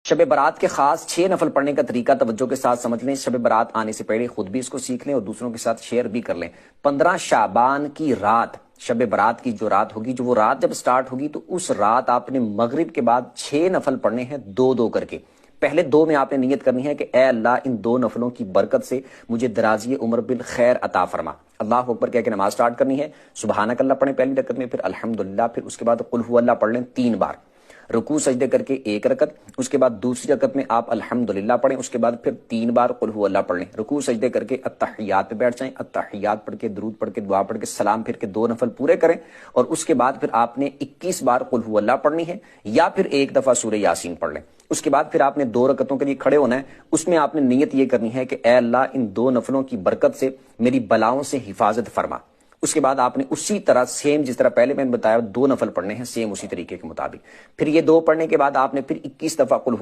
شب برات کے خاص 6 نفل پڑھنے کا طریقہ توجہ کے ساتھ سمجھ لیں. شب برات آنے سے پہلے خود بھی اس کو سیکھ لیں اور دوسروں کے ساتھ شیئر بھی کر لیں. 15 شعبان کی رات، شب برات کی جو رات ہوگی، جو وہ رات جب سٹارٹ ہوگی تو اس رات آپ نے مغرب کے بعد 6 نفل پڑھنے ہیں، 2 کر کے. پہلے 2 میں آپ نے نیت کرنی ہے کہ اے اللہ ان 2 نفلوں کی برکت سے مجھے درازی عمر بالخیر عطا فرما. اللہ اکبر کہہ کے نماز سٹارٹ کرنی ہے. سبحانک اللہ پڑھیں پہلی رکعت میں، پھر الحمدللہ، پھر اس کے بعد قل ہو اللہ پڑھ لیں 3 بار. رکوع سجدے کر کے 1 رکعت، اس کے بعد دوسری رکعت میں آپ الحمدللہ پڑھیں، اس کے بعد پھر 3 بار قل ہو اللہ پڑھ لیں. رکوع سجدے کر کے التحیات پہ بیٹھ جائیں، التحیات پڑھ کے درود پڑھ کے دعا پڑھ کے سلام پھر کے 2 نفل پورے کریں، اور اس کے بعد پھر آپ نے 21 بار قل ہو اللہ پڑھنی ہے یا پھر 1 دفعہ سورہ یاسین پڑھ لیں. اس کے بعد پھر آپ نے 2 رکعتوں کے لیے کھڑے ہونا ہے. اس میں آپ نے نیت یہ کرنی ہے کہ اے اللہ ان 2 نفلوں کی برکت سے میری بلاؤں سے حفاظت فرما. اس کے بعد آپ نے اسی طرح سیم جس طرح پہلے میں نے بتایا 2 نفل پڑھنے ہیں، سیم اسی طریقے کے مطابق. پھر یہ 2 پڑھنے کے بعد آپ نے پھر 21 دفعہ قل ہو